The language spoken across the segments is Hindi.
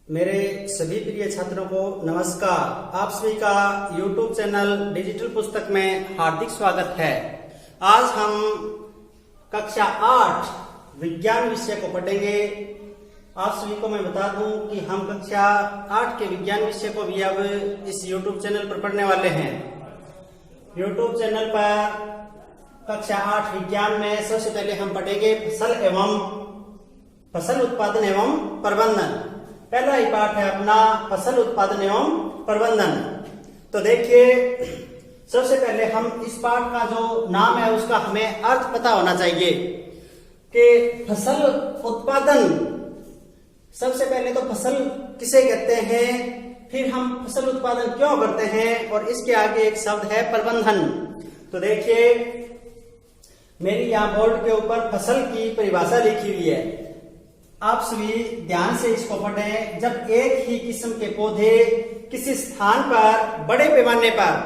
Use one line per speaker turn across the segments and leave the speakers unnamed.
मेरे सभी प्रिय छात्रों को नमस्कार। आप सभी का YouTube चैनल डिजिटल पुस्तक में हार्दिक स्वागत है। आज हम कक्षा 8 विज्ञान विषय को पढ़ेंगे। आप सभी को मैं बता दूं कि हम कक्षा 8 के विज्ञान विषय को भी अब इस YouTube चैनल पर पढ़ने वाले हैं। YouTube चैनल पर कक्षा 8 विज्ञान में सबसे पहले हम पढ़ेंगे फसल उत्पादन एवं प्रबंधन। पहला ही पाठ है अपना फसल उत्पादन एवं प्रबंधन। तो देखिए, सबसे पहले हम इस पाठ का जो नाम है उसका हमें अर्थ पता होना चाहिए कि फसल उत्पादन। सबसे पहले तो फसल किसे कहते हैं, फिर हम फसल उत्पादन क्यों करते हैं, और इसके आगे एक शब्द है प्रबंधन। तो देखिए, मेरी यहाँ बोर्ड के ऊपर फसल की परिभाषा लिखी हुई है। आप सभी ध्यान से इसको पढ़ें। जब एक ही किस्म के पौधे किसी स्थान पर बड़े पैमाने पर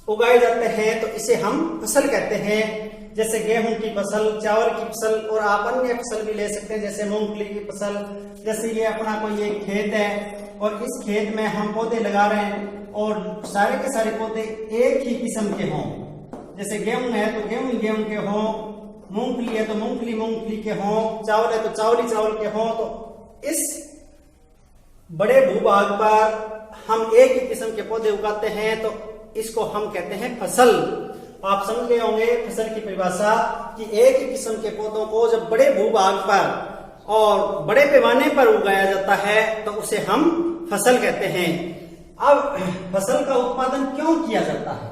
उगाए जाते हैं तो इसे हम फसल कहते हैं। जैसे गेहूं की फसल, चावल की फसल, और आप अन्य फसल भी ले सकते हैं जैसे मूंगफली की फसल। जैसे ये अपना कोई एक खेत है और इस खेत में हम पौधे लगा रहे हैं और सारे के सारे पौधे एक ही किस्म के हों। जैसे गेहूं है तो गेहूं के हों, मूंगफली है तो मूंगफली के हों, चावल है तो चावल के हों। तो इस बड़े भूभाग पर हम एक ही किस्म के पौधे उगाते हैं तो इसको हम कहते हैं फसल। आप समझ गए होंगे फसल की परिभाषा कि एक ही किस्म के पौधों को जब बड़े भूभाग पर और बड़े पैमाने पर उगाया जाता है तो उसे हम फसल कहते हैं। अब फसल का उत्पादन क्यों किया जाता है,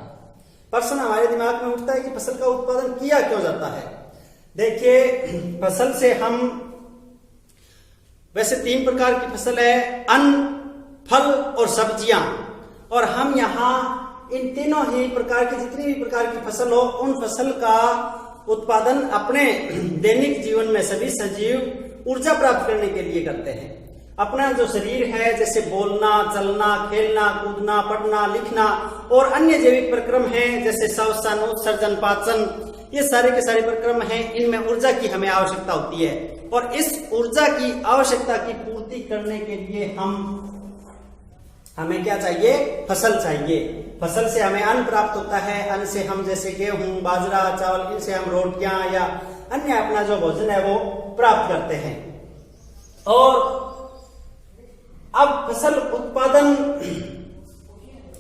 प्रश्न हमारे दिमाग में उठता है कि फसल का उत्पादन किया क्यों जाता है। देखिए, फसल से हम वैसे 3 प्रकार की फसल है, अन्न, फल और सब्जियां। और हम यहाँ इन तीनों ही प्रकार की जितनी भी प्रकार की फसल हो उन फसल का उत्पादन अपने दैनिक जीवन में सभी सजीव ऊर्जा प्राप्त करने के लिए करते हैं। अपना जो शरीर है, जैसे बोलना, चलना, खेलना, कूदना, पढ़ना, लिखना और अन्य जैविक प्रक्रम हैं जैसे श्वसन, उत्सर्जन, पाचन, ये सारे के सारे प्रक्रम हैं। इनमें ऊर्जा की हमें आवश्यकता होती है और इस ऊर्जा की आवश्यकता की पूर्ति करने के लिए हमें क्या चाहिए, फसल चाहिए। फसल से हमें अन्न प्राप्त होता है। अन्न से हम जैसे गेहूं, बाजरा, चावल, इनसे हम रोटियां या अन्य अपना जो भोजन है वो प्राप्त करते हैं। और अब फसल उत्पादन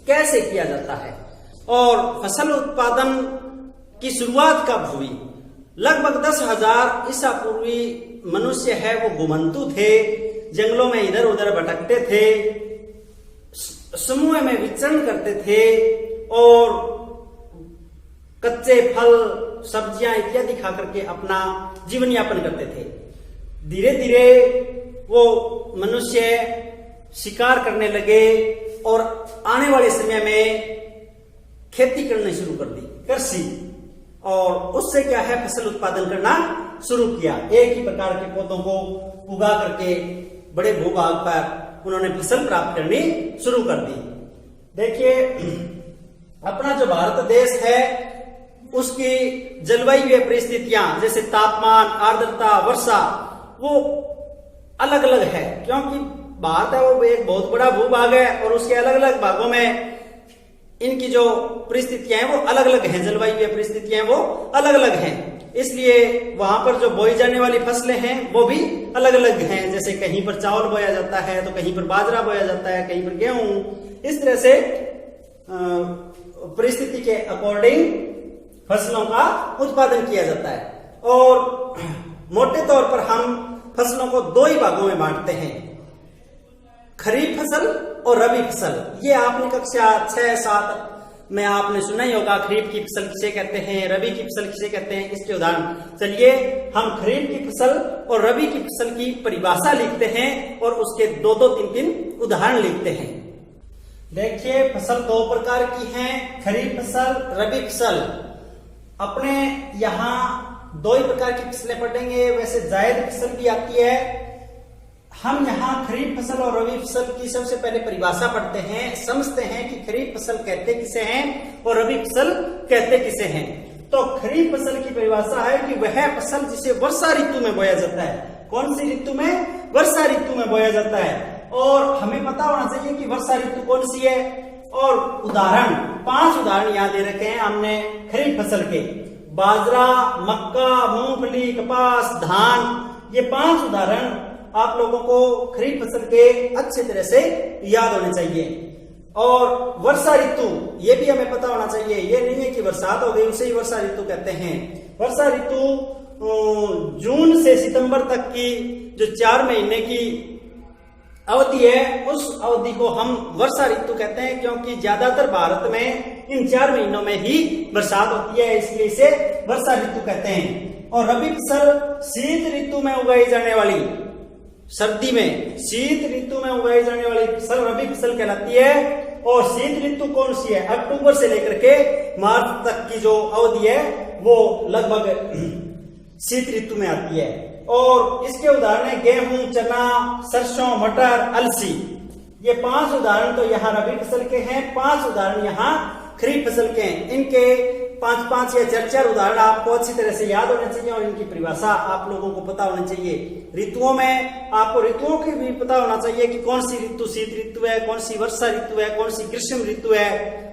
कैसे किया जाता है और फसल उत्पादन की शुरुआत कब हुई। लगभग 10,000 ईसा पूर्वी मनुष्य है वो घुमंतु थे, जंगलों में इधर उधर भटकते थे, समूह में विचरण करते थे और कच्चे फल, सब्जियां इत्यादि खा करके अपना जीवन यापन करते थे। धीरे धीरे वो मनुष्य शिकार करने लगे और आने वाले समय में खेती करना शुरू कर दी, कृषि, और उससे क्या है, फसल उत्पादन करना शुरू किया। एक ही प्रकार के पौधों को उगा करके बड़े भूभाग पर उन्होंने फसल प्राप्त करनी शुरू कर दी। देखिए, अपना जो भारत देश है उसकी जलवायु परिस्थितियां जैसे तापमान, आर्द्रता, वर्षा वो अलग अलग है, क्योंकि भारत है वो एक बहुत बड़ा भूभाग है और उसके अलग अलग भागों में इनकी जो परिस्थितियां हैं वो अलग अलग हैं, जलवायु परिस्थितियां वो अलग अलग हैं। इसलिए वहां पर जो बोई जाने वाली फसलें हैं वो भी अलग अलग हैं। जैसे कहीं पर चावल बोया जाता है तो कहीं पर बाजरा बोया जाता है, कहीं पर गेहूं। इस तरह से परिस्थिति के अकॉर्डिंग फसलों का उत्पादन किया जाता है। और मोटे तौर पर हम फसलों को 2 ही भागों में बांटते हैं, खरीफ फसल और रबी फसल। ये आपने कक्षा 6-7 में आपने सुना ही होगा, खरीफ की फसल किसे कहते हैं, रबी की फसल किसे कहते हैं, इसके उदाहरण। चलिए हम खरीफ की फसल और रबी की फसल की परिभाषा लिखते हैं और उसके 2-2, 3-3 उदाहरण लिखते हैं। देखिए, फसल 2 प्रकार की हैं, खरीफ फसल, रबी फसल। अपने यहाँ 2 ही प्रकार की फसलें पढ़ेंगे। वैसे जायद फसल भी आती है। हम यहाँ खरीफ फसल और रबी फसल की सबसे पहले परिभाषा पढ़ते हैं, समझते हैं कि खरीफ फसल कहते किसे हैं और रबी फसल कहते किसे हैं। तो खरीफ फसल की परिभाषा है कि वह फसल जिसे वर्षा ऋतु में बोया जाता है। कौन सी ऋतु में? वर्षा ऋतु में बोया जाता है। और हमें पता होना चाहिए कि वर्षा ऋतु कौन सी है। और उदाहरण 5 उदाहरण यहाँ दे रखे हैं हमने खरीफ फसल के। बाजरा, मक्का, मूंगफली, कपास, धान, ये 5 उदाहरण आप लोगों को खरीफ फसल के अच्छे तरह से याद होने चाहिए। और वर्षा ऋतु ये भी हमें पता होना चाहिए, ये नहीं है कि बरसात हो गई उसे ही वर्षा ऋतु कहते हैं। वर्षा ऋतु जून से सितंबर तक की जो 4 महीने की अवधि है, उस अवधि को हम वर्षा ऋतु कहते हैं, क्योंकि ज्यादातर भारत में इन 4 महीनों में ही बरसात होती है, इसलिए इसे वर्षा ऋतु कहते हैं। और रबी फसल शीत ऋतु में उगाई जाने वाली, सर्दी में शीत ऋतु में उगाई जाने वाली फसल रबी फसल कहलाती है। और शीत ऋतु कौन सी है? अक्टूबर से लेकर के मार्च तक की जो अवधि है वो लगभग शीत ऋतु में आती है। और इसके उदाहरण है गेहूं, चना, सरसों, मटर, अलसी। ये 5 उदाहरण तो यहाँ रबी फसल के हैं, 5 उदाहरण यहाँ खरीफ फसल के हैं। इनके 5-5 या 4-4 उदाहरण आपको अच्छी तरह से याद होने चाहिए और इनकी परिभाषा आप लोगों को पता होनी चाहिए। ऋतुओं में आपको ऋतुओं की भी पता होना चाहिए कि कौन सी ऋतु शीत ऋतु है, कौन सी वर्षा ऋतु है, कौन सी ग्रीष्म ऋतु है।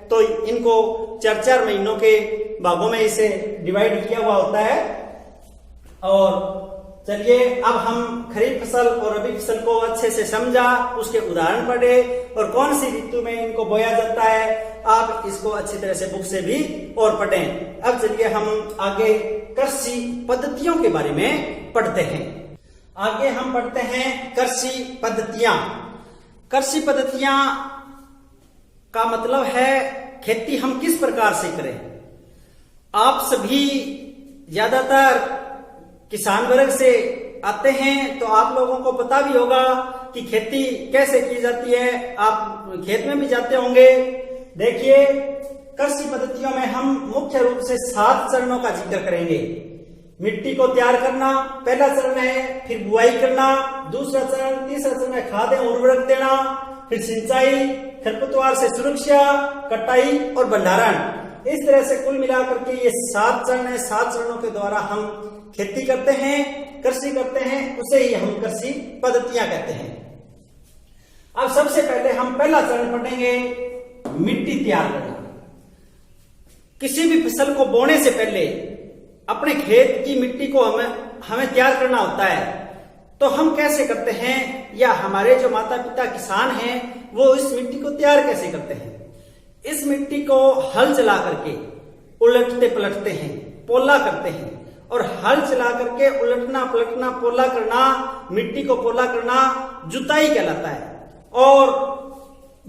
तो इनको 4-4 महीनों के भागों में इसे डिवाइड किया हुआ होता है। और चलिए अब हम खरीफ फसल और रबी फसल को अच्छे से समझा, उसके उदाहरण पढ़े और कौन सी ऋतु में इनको बोया जाता है, आप इसको अच्छी तरह से बुक से भी और पढ़ें। अब चलिए हम आगे कृषि पद्धतियों के बारे में पढ़ते हैं। आगे हम पढ़ते हैं कृषि पद्धतियां। कृषि पद्धतियां का मतलब है खेती हम किस प्रकार से करें। आप सभी ज्यादातर किसान वर्ग से आते हैं, तो आप लोगों को पता भी होगा कि खेती कैसे की जाती है, आप खेत में भी जाते होंगे। देखिए, कृषि पद्धतियों में हम मुख्य रूप से 7 चरणों का जिक्र करेंगे। मिट्टी को तैयार करना पहला चरण है, फिर बुआई करना दूसरा चरण, तीसरा चरण है खाद एवं उर्वरक देना, फिर सिंचाई, खरपतवार से सुरक्षा, कटाई और भंडारण। इस तरह से कुल मिलाकर के ये 7 चरण है। 7 चरणों के द्वारा हम खेती करते हैं, कृषि करते हैं, उसे ही हम कृषि पद्धतियां कहते हैं। अब सबसे पहले हम पहला चरण पढ़ेंगे, मिट्टी तैयार करना। किसी भी फसल को बोने से पहले अपने खेत की मिट्टी को हमें तैयार करना होता है। तो हम कैसे करते हैं, या हमारे जो माता पिता किसान हैं वो इस मिट्टी को तैयार कैसे करते हैं? इस मिट्टी को हल चला करके उलटते पलटते हैं, पोला करते हैं। और हल चला करके उलटना पलटना पोला करना, मिट्टी को पोला करना जुताई कहलाता है। और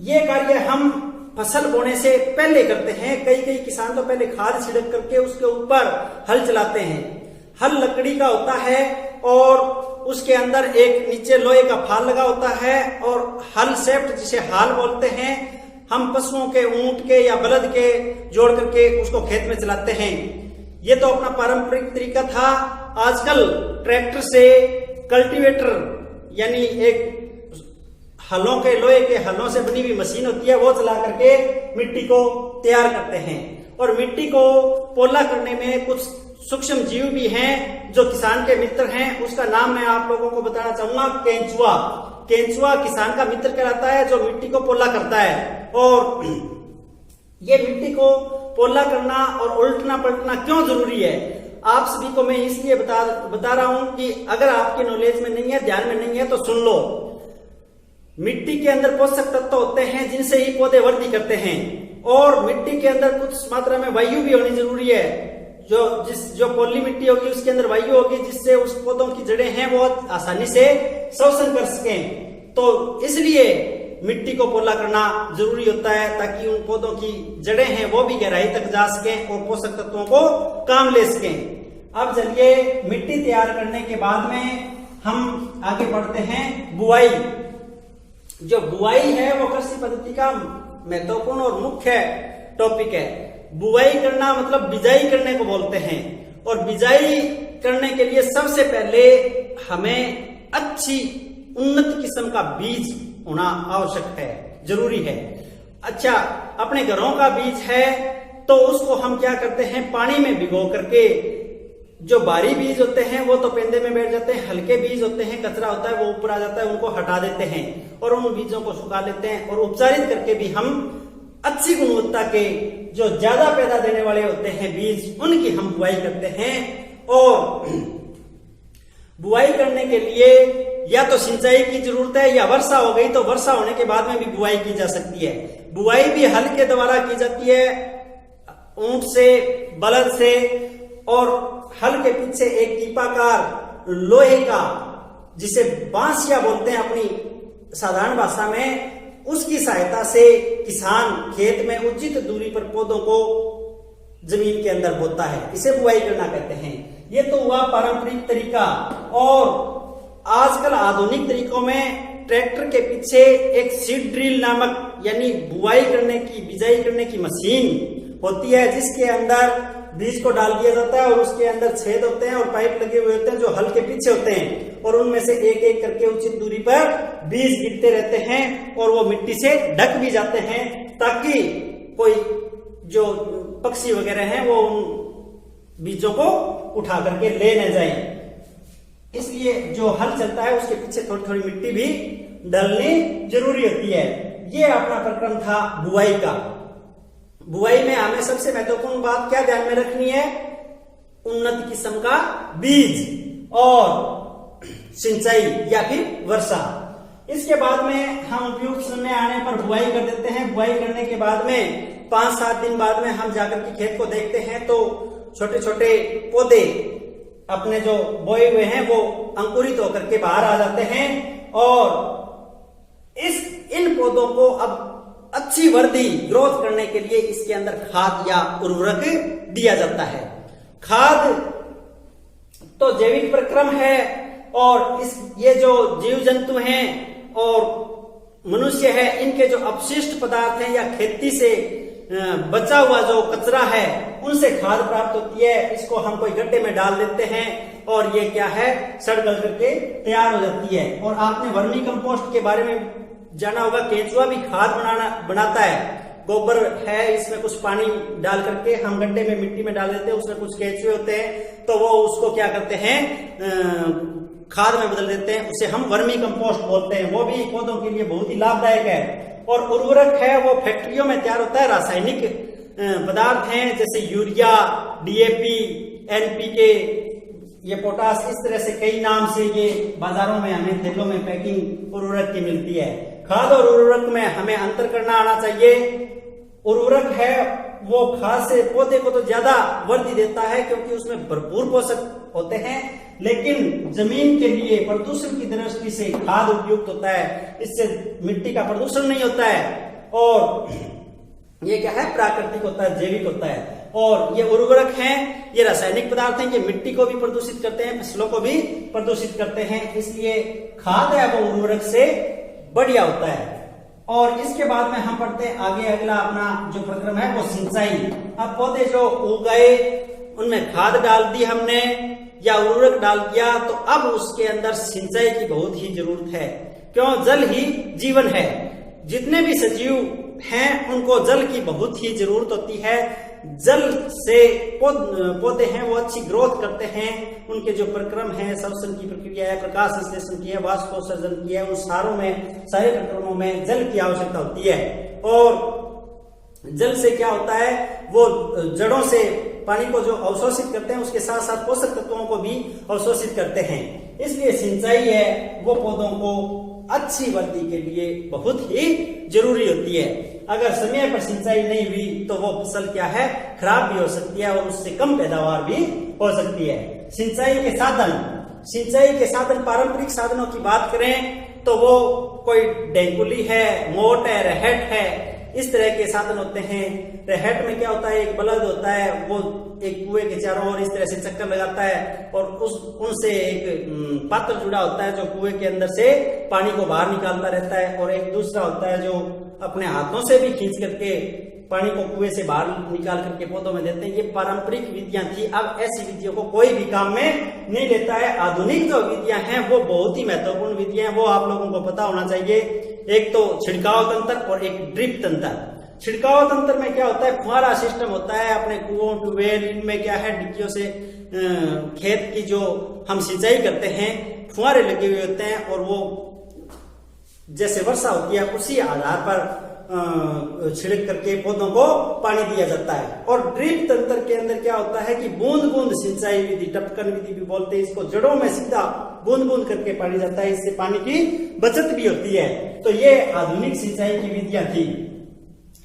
ये कार्य हम फसल बोने से पहले करते हैं। कई किसान तो पहले खाद छिड़क करके उसके ऊपर हल चलाते हैं। हल लकड़ी का होता है और उसके अंदर एक नीचे लोहे का फाल लगा होता है, और हल सेफ्ट जिसे हाल बोलते हैं, हम पशुओं के, ऊंट के या बलद के जोड़ करके उसको खेत में चलाते हैं। ये तो अपना पारंपरिक तरीका था। आजकल ट्रैक्टर से कल्टीवेटर यानी एक हलों के, लोहे के हलों से बनी हुई मशीन होती है, वो चला करके मिट्टी को तैयार करते हैं। और मिट्टी को पोला करने में कुछ सूक्ष्म जीव भी हैं जो किसान के मित्र हैं। उसका नाम मैं आप लोगों को बताना चाहूंगा, केंचुआ। केंचुआ किसान का मित्र कहलाता है जो मिट्टी को पोला करता है। और ये मिट्टी को पोला करना और उल्टना पलटना क्यों जरूरी है, आप सभी को मैं इसलिए बता रहा हूं कि अगर आपके नॉलेज में नहीं है, ध्यान में नहीं है, तो सुन लो। मिट्टी के अंदर पोषक तत्व होते हैं जिनसे ही पौधे वृद्धि करते हैं। और मिट्टी के अंदर कुछ मात्रा में वायु भी होनी जरूरी है। जो पोली मिट्टी होगी उसके अंदर वायु होगी, जिससे उस पौधों की जड़ें हैं वो आसानी से शोषण कर सकें। तो इसलिए मिट्टी को पोला करना जरूरी होता है, ताकि उन पौधों की जड़ें हैं वो भी गहराई तक जा सकें और पोषक तत्वों को काम ले सकें। अब चलिए, मिट्टी तैयार करने के बाद में हम आगे बढ़ते हैं बुआई। जो बुआई है वो कृषि पद्धति का महत्वपूर्ण और मुख्य टॉपिक है। बुआई करना मतलब बिजाई करने को बोलते हैं। और बिजाई करने के लिए सबसे पहले हमें अच्छी उन्नत किस्म का बीज होना आवश्यक है, जरूरी है। अच्छा, अपने घरों का बीज है तो उसको हम क्या करते हैं, पानी में भिगो करके जो भारी बीज होते हैं वो तो पेंदे में बैठ जाते हैं, हल्के बीज होते हैं, कचरा होता है वो ऊपर आ जाता है, उनको हटा देते हैं और उन बीजों को सुखा लेते हैं और उपचारित करके भी हम अच्छी गुणवत्ता के जो ज्यादा पैदा देने वाले होते हैं बीज, उनकी हम बुआई करते हैं। और बुआई करने के लिए या तो सिंचाई की जरूरत है या वर्षा हो गई तो वर्षा होने के बाद में भी बुआई की जा सकती है। बुआई भी हल के द्वारा की जाती है, ऊंट से, बलद से, और हल के पीछे एक टीपाकार लोहे का, जिसे बांसिया बोलते हैं अपनी साधारण भाषा में, उसकी सहायता से किसान खेत में उचित दूरी पर पौधों को जमीन के अंदर बोता है, इसे बुआई करना कहते हैं। ये तो हुआ पारंपरिक तरीका। और आजकल आधुनिक तरीकों में ट्रैक्टर के पीछे एक सीड ड्रिल नामक यानी बुआई करने की, बिजाई करने की मशीन होती है, जिसके अंदर बीज को डाल दिया जाता है और उसके अंदर छेद होते हैं और पाइप लगे हुए होते हैं जो हल के पीछे होते हैं, और उनमें से एक एक करके उचित दूरी पर बीज गिरते रहते हैं और वो मिट्टी से ढक भी जाते हैं ताकि कोई जो पक्षी वगैरह हैं वो उन बीजों को उठा करके ले न जाए। इसलिए जो हल चलता है उसके पीछे थोड़ी थोड़ी मिट्टी भी डालनी जरूरी होती है। ये अपना प्रक्रम था बुआई का। बुआई में हमें सबसे महत्वपूर्ण बात क्या ध्यान में रखनी है? उन्नत किस्म का बीज और सिंचाई या फिर वर्षा। इसके बाद में हम उपयुक्त समय आने पर बुआई कर देते हैं। बुआई करने के बाद में 5-7 दिन बाद में हम जाकर के खेत को देखते हैं तो छोटे छोटे पौधे अपने जो बोए हुए हैं वो अंकुरित होकर के बाहर आ जाते हैं और इन पौधों को अब अच्छी वृद्धि ग्रोथ करने के लिए इसके अंदर खाद या उर्वरक दिया जाता है। खाद तो जैविक प्रक्रम है और ये जो जीव जंतु हैं और मनुष्य है, इनके जो अपशिष्ट पदार्थ हैं या खेती से बचा हुआ जो कचरा है उनसे खाद प्राप्त होती है। इसको हम कोई गड्ढे में डाल देते हैं और ये क्या है, सड़ गल करके तैयार हो जाती है। और आपने वर्मी कंपोस्ट के बारे में जाना होगा, केंचुआ भी खाद बनाता है। गोबर है, इसमें कुछ पानी डाल करके हम गड्ढे में मिट्टी में डाल देते हैं, उसमें कुछ केंचुए होते हैं तो वो उसको क्या करते हैं, खाद में बदल देते हैं, उसे हम वर्मी कंपोस्ट बोलते हैं। वो भी पौधों के लिए बहुत ही लाभदायक है। और उर्वरक है वो फैक्ट्रियों में तैयार होता है, रासायनिक पदार्थ हैं जैसे यूरिया, डीएपी, एनपीके, ये पोटास, इस तरह से कई नाम से ये बाजारों में हमें थैलों में पैकिंग उर्वरक की मिलती है। खाद और उर्वरक में हमें अंतर करना आना चाहिए। उर्वरक है वो खाद से पौधे को तो ज्यादा वृद्धि देता है क्योंकि उसमें भरपूर पोषक होते हैं, लेकिन जमीन के लिए प्रदूषण की दृष्टि से खाद उपयुक्त होता है, इससे मिट्टी का प्रदूषण नहीं होता है और ये क्या है, प्राकृतिक होता है, जैविक होता है। और ये उर्वरक हैं, ये रासायनिक पदार्थ हैं, ये मिट्टी को भी प्रदूषित करते हैं, फसलों को भी प्रदूषित करते हैं, इसलिए खाद है वो उर्वरक से बढ़िया होता है। और इसके बाद में हम पढ़ते हैं आगे, अगला अपना जो प्रक्रम है वो सिंचाई। अब पौधे जो उग गए उनमें खाद डाल दी हमने या उर्वरक डाल दिया, तो अब उसके अंदर सिंचाई की बहुत ही जरूरत है। क्यों? जल ही जीवन है। जितने भी सजीव हैं उनको जल की बहुत ही जरूरत होती है। जल से पौधे हैं वो अच्छी ग्रोथ करते हैं। उनके जो प्रक्रम है, श्वसन की प्रक्रिया है, प्रकाश संश्लेषण की है, वाष्पोत्सर्जन की है, उन सारे प्रक्रमों में जल की आवश्यकता होती है। और जल से क्या होता है, वो जड़ों से पानी को जो अवशोषित करते हैं उसके साथ साथ पोषक तत्वों को भी अवशोषित करते हैं। इसलिए सिंचाई है वो पौधों को अच्छी वृद्धि के लिए बहुत ही जरूरी होती है। अगर समय पर सिंचाई नहीं हुई तो वो फसल क्या है, खराब भी हो सकती है और उससे कम पैदावार भी हो सकती है। सिंचाई के साधन पारंपरिक साधनों की बात करें तो वो कोई डेंगुली है, मोट है, रहट है, इस तरह के साधन होते हैं। रहट में क्या होता है, एक बलद होता है, वो एक कुएं के चारों ओर इस तरह से चक्कर लगाता है और उनसे एक पात्र जुड़ा होता है जो कुएं के अंदर से पानी को बाहर निकालता रहता है, और एक दूसरा होता है जो अपने हाथों से भी खींच करके पानी को कुएं से बाहर निकाल करके पौधों में देते हैं। ये पारंपरिक विधियां थी। अब ऐसी विधियों को कोई भी काम में नहीं लेता है। आधुनिक जो विधियां हैं वो बहुत ही महत्वपूर्ण विधियां हैं, वो आप लोगों को पता होना चाहिए। एक तो छिड़काव तंत्र और एक ड्रिप तंत्र। छिड़काव तंत्र में क्या होता है, फुहारा सिस्टम होता है। अपने कुओं, ट्यूबवेल, इनमें क्या है, डिक्कियों से खेत की जो हम सिंचाई करते हैं फुहारे लगे हुए होते हैं और वो जैसे वर्षा होती है उसी आधार पर छिड़क करके पौधों को पानी दिया जाता है। और ड्रिप तंत्र के अंदर क्या होता है कि बूंद बूंद सिंचाई विधि, टपकन विधि भी बोलते हैं इसको, जड़ों में सीधा बूंद बूंद करके पानी जाता है, इससे पानी की बचत भी होती है। तो ये आधुनिक सिंचाई की विधियां थी।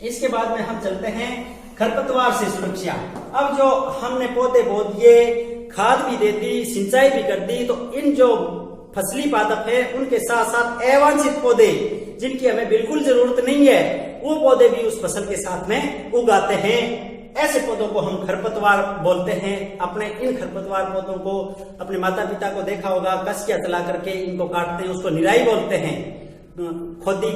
इसके बाद में हम चलते हैं खरपतवार से सुरक्षा। अब जो हमने पौधे बो दिए, खाद भी दे दी, सिंचाई भी कर दी, तो इन जो फसली पादप है उनके साथ साथ अवांछित पौधे जिनकी हमें बिल्कुल जरूरत नहीं है वो पौधे भी उस फसल के साथ में उगाते हैं। ऐसे पौधों को हम खरपतवार बोलते हैं। अपने इन खरपतवार पौधों को अपने माता पिता को देखा होगा, कसिया चला करके इनको काटते हैं, उसको निराई बोलते हैं। खोदी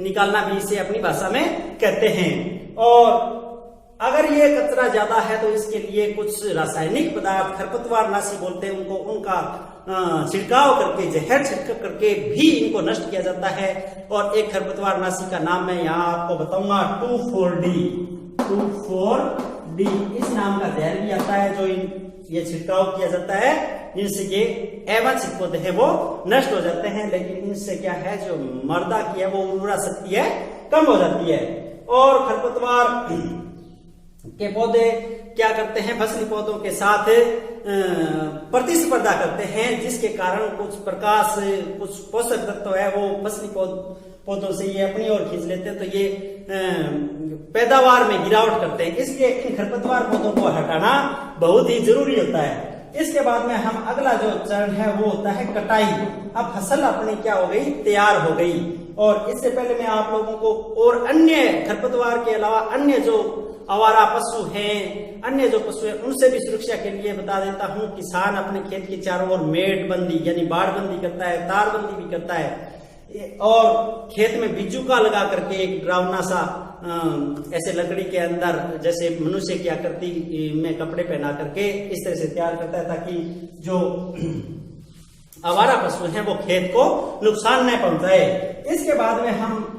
निकालना भी इसे अपनी भाषा में कहते हैं। और अगर ये कचरा ज्यादा है तो इसके लिए कुछ रासायनिक पदार्थ खरपतवार नाशी बोलते हैं उनको, उनका छिड़काव करके, जहर छिड़क करके भी इनको नष्ट किया जाता है। और एक खरपतवार नाशी का नाम मैं यहाँ आपको बताऊंगा, 2,4-D। इस नाम का जहर भी आता है जो ये छिड़काव किया जाता है, जिनसे ये अवांछित पौधे हैं वो नष्ट हो जाते हैं। लेकिन इनसे क्या है, जो मृदा की है वो उर्वरा शक्ति है कम हो जाती है। और खरपतवार के पौधे क्या करते हैं, फसली पौधों के साथ प्रतिस्पर्धा करते हैं, जिसके कारण कुछ प्रकाश, कुछ पोषक तत्व है वो फसली पौधों से ये अपनी ओर खींच लेते हैं, तो ये पैदावार में गिरावट करते हैं। इसलिए इन खरपतवार पौधों को हटाना बहुत ही जरूरी होता है। इसके बाद में हम अगला जो चरण है वो होता है कटाई। अब फसल अपनी क्या हो गई, तैयार हो गई। और इससे पहले मैं आप लोगों को और अन्य खरपतवार के अलावा अन्य जो आवारा पशु हैं, अन्य जो पशु हैं, उनसे भी सुरक्षा के लिए बता देता हूं। किसान अपने खेत के चारों ओर मेड़ बंदी यानी बाड़ बंदी करता है, तार बंदी भी करता है, और खेत में बिजुका लगा करके एक डरावना सा ऐसे लकड़ी के अंदर जैसे मनुष्य की आकृति में कपड़े पहना करके इस तरह से तैयार करता है ताकि जो आवारा पशु हैं वो खेत को नुकसान न पहुंचाए। इसके बाद में हम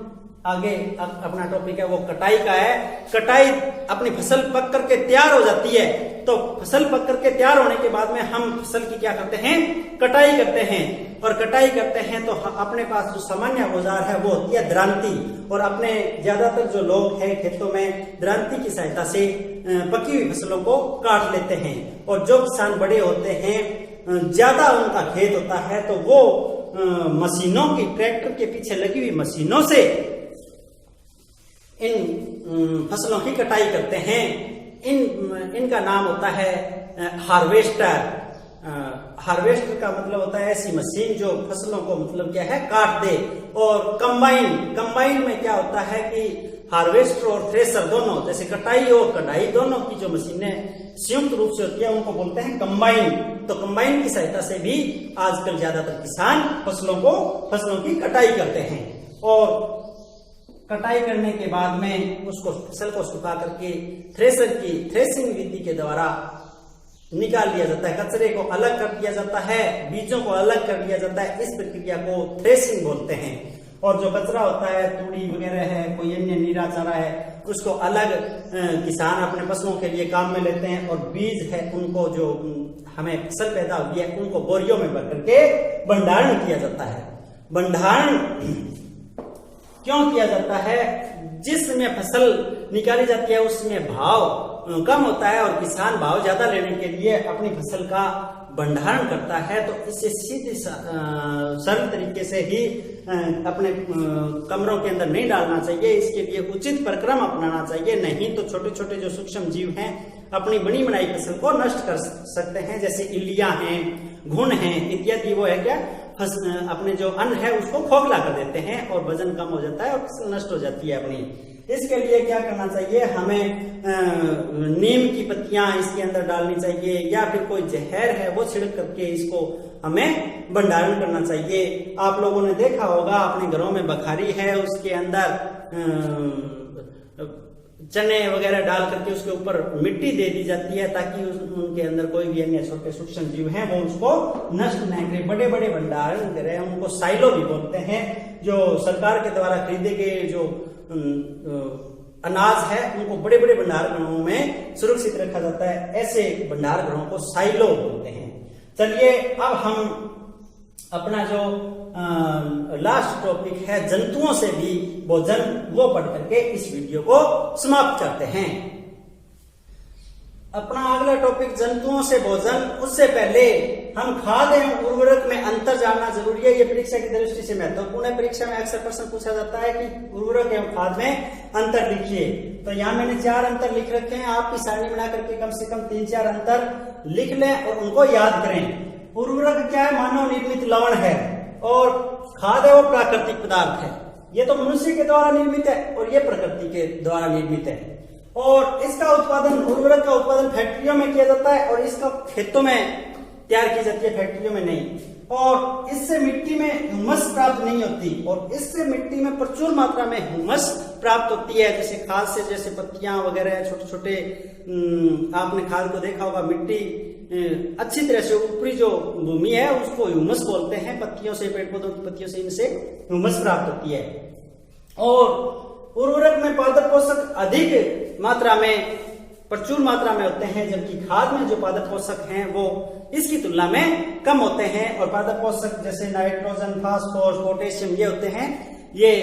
आगे अपना टॉपिक है वो कटाई का है। कटाई, अपनी फसल पक करके तैयार हो जाती है, तो फसल पक करके तैयार होने के बाद में हम फसल की क्या करते हैं, कटाई करते हैं। और कटाई करते हैं तो अपने पास जो सामान्य औजार है वो होती है दरांती। और अपने ज्यादातर जो लोग हैं खेतों में दरांती की सहायता से पकी हुई फसलों को काट लेते हैं। और जो किसान बड़े होते हैं, ज्यादा उनका खेत होता है, तो वो मशीनों की, ट्रैक्टर के पीछे लगी हुई मशीनों से इन फसलों की कटाई करते हैं। इनका नाम होता है हार्वेस्टर। हार्वेस्टर का मतलब होता है ऐसी मशीन जो फसलों को मतलब क्या है, काट दे। और कंबाइन में क्या होता है कि हार्वेस्टर और थ्रेसर दोनों, जैसे कटाई और कटाई दोनों की जो मशीनें संयुक्त रूप से होती है उनको बोलते हैं कंबाइन। तो कंबाइन की सहायता से भी आजकल ज्यादातर किसान फसलों की कटाई करते हैं। और कटाई करने के बाद में उसको, फसल को सुखा करके थ्रेसर की थ्रेसिंग विधि के द्वारा निकाल लिया जाता है। कचरे को अलग कर दिया जाता है, बीजों को अलग कर दिया जाता है। इस प्रक्रिया को थ्रेसिंग बोलते हैं। और जो कचरा होता है, तूड़ी वगैरह है, कोई अन्य नीरा चारा है, उसको अलग किसान अपने पशुओं के लिए काम में लेते हैं। और बीज है उनको, जो हमें फसल पैदा होती है, उनको बोरियों में भर करके भंडारण किया जाता है। भंडारण क्यों किया जाता है, जिसमें फसल निकाली जाती है उसमें भाव कम होता है और किसान भाव ज्यादा लेने के लिए अपनी फसल का भंडारण करता है। तो इसे सीधे सरल तरीके से ही अपने कमरों के अंदर नहीं डालना चाहिए। इसके लिए उचित प्रक्रम अपनाना चाहिए, नहीं तो छोटे छोटे जो सूक्ष्म जीव हैं अपनी बनी बनाई फसल को नष्ट कर सकते हैं। जैसे इल्लियां हैं, घुन हैं इत्यादि, वो है क्या, अपने जो अन्न है उसको खोखला कर देते हैं और वजन कम हो जाता है और फसल नष्ट हो जाती है अपनी। इसके लिए क्या करना चाहिए, हमें नीम की पत्तियां इसके अंदर डालनी चाहिए, या फिर कोई जहर है वो छिड़क करके इसको हमें भंडारण करना चाहिए। आप लोगों ने देखा होगा अपने घरों में बखारी है, उसके अंदर चने वगैरह डाल करके उसके ऊपर मिट्टी दे दी जाती है ताकि उनके अंदर कोई भी अन्य छोटे सूक्ष्म जीव हैं वो उसको नष्ट न करें। बड़े बड़े भंडारण करें, उनको साइलो भी बोलते हैं। जो सरकार के द्वारा खरीदे गए जो अनाज है उनको बड़े बड़े भंडार गृहों में सुरक्षित रखा जाता है। ऐसे भंडार गृहों को साइलो बोलते हैं। चलिए अब हम अपना जो लास्ट टॉपिक है जंतुओं से भी भोजन, वो पढ़ करके इस वीडियो को समाप्त करते हैं। अपना अगला टॉपिक जंतुओं से भोजन, उससे पहले हम खाद एवं उर्वरक में अंतर जानना जरूरी है। ये परीक्षा की दृष्टि से महत्वपूर्ण है। परीक्षा में अक्सर प्रश्न पूछा जाता है कि उर्वरक एवं खाद में अंतर लिखिए। तो यहाँ मैंने 4 अंतर लिख रखे हैं। आपकी सारणी बना करके कम से कम 3-4 अंतर लिख लें और उनको याद करें। उर्वरक क्या है? मानव निर्मित लवण है। और खाद है वो प्राकृतिक पदार्थ है। ये तो मनुष्य के द्वारा निर्मित है और ये प्रकृति के द्वारा निर्मित है। और इसका उत्पादन, उर्वरक का उत्पादन फैक्ट्रियों में किया जाता है और इसका खेतों में तैयार की जाती है, फैक्ट्रियों में नहीं। और इससे मिट्टी में ह्यूमस प्राप्त नहीं होती और इससे मिट्टी में प्रचुर मात्रा में ह्यूमस प्राप्त होती है। जैसे खाद से, जैसे पत्तियां वगैरह, छोटे छोटे आपने खाद को देखा होगा, मिट्टी अच्छी तरह से, ऊपरी जो भूमि है उसको ह्यूमस बोलते हैं। पत्तियों से, पेड़ पौधों की पत्तियों से इनसे ह्यूमस प्राप्त होती है। और उर्वरक में पादप पोषक अधिक मात्रा में, प्रचुर मात्रा में होते हैं, जबकि खाद में जो पादप पोषक हैं वो इसकी तुलना में कम होते हैं। और पादप पोषक जैसे नाइट्रोजन, फास्फोरस, पोटेशियम ये होते हैं, ये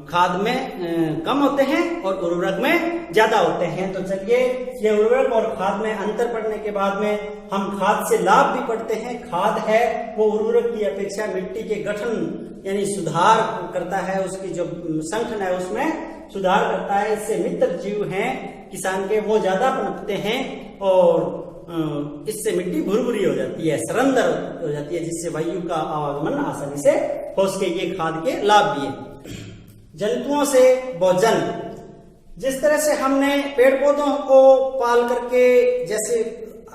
खाद में कम होते हैं और उर्वरक में ज्यादा होते हैं। तो चलिए ये उर्वरक और खाद में अंतर पढ़ने के बाद में हम खाद से लाभ भी पढ़ते हैं। खाद है वो उर्वरक की अपेक्षा मिट्टी के गठन यानी सुधार करता है, उसकी जो संगठन है उसमें सुधार करता है। इससे मित्र जीव हैं किसान के, वो ज्यादा पनपते हैं और इससे मिट्टी भुरभुरी हो जाती है, सरंदर हो जाती है, जिससे वायु का आवागमन आसानी से हो सके। ये खाद के लाभ भी है। जंतुओं से भोजन, जिस तरह से हमने पेड़ पौधों को पाल करके, जैसे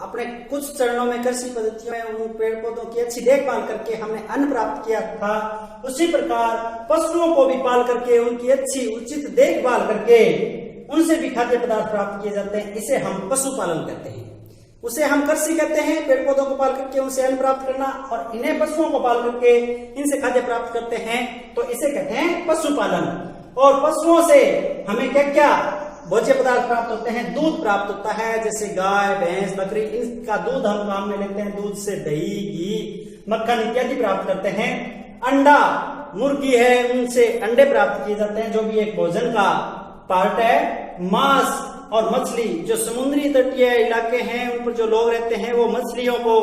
अपने कुछ चरणों में कृषि पद्धतियों में उन पेड़ पौधों की अच्छी देखभाल करके हमने अन्न प्राप्त किया था, उसी प्रकार पशुओं को भी पाल करके उनकी अच्छी उचित देखभाल करके उनसे भी खाद्य पदार्थ प्राप्त किए जाते हैं। इसे हम पशुपालन कहते हैं। उसे हम कृषि कहते हैं, पेड़ पौधों को पाल करके उनसे अन्न प्राप्त करना, और इन्हें पशुओं को पाल करके इनसे खाद्य प्राप्त करते हैं, तो इसे कहते हैं पशुपालन। और पशुओं से हमें क्या क्या भोज्य पदार्थ प्राप्त होते हैं? दूध प्राप्त होता है, जैसे गाय, भैंस, बकरी, इनका दूध हम काम में लेते हैं। दूध से दही, घी, मक्खन इत्यादि प्राप्त करते हैं। अंडा, मुर्गी है, उनसे अंडे प्राप्त किए जाते हैं, जो भी एक भोजन का पार्ट है। मांस और मछली, जो समुद्री तटीय इलाके हैं उन पर जो लोग रहते हैं वो मछलियों को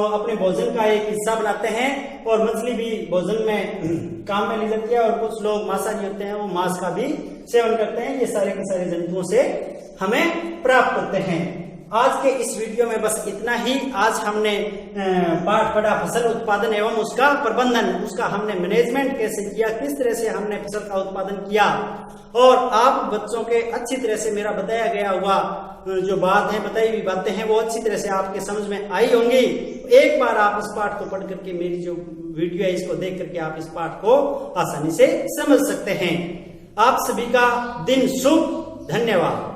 अपने भोजन का एक हिस्सा बनाते हैं और मछली भी भोजन में काम में ली जाती है। और कुछ लोग मांसाहारी होते हैं, वो मांस का भी सेवन करते हैं। ये सारे के सारे जंतुओं से हमें प्राप्त होते हैं। आज के इस वीडियो में बस इतना ही। आज हमने पाठ पढ़ा फसल उत्पादन एवं उसका प्रबंधन, उसका हमने मैनेजमेंट कैसे किया, किस तरह से हमने फसल का उत्पादन किया, और आप बच्चों के अच्छी तरह से मेरा बताया गया हुआ जो बात है, बताई हुई बातें हैं, वो अच्छी तरह से आपके समझ में आई होंगी। एक बार आप इस पाठ को पढ़ करके, मेरी जो वीडियो है इसको देख करके आप इस पाठ को आसानी से समझ सकते हैं। आप सभी का दिन शुभ। धन्यवाद।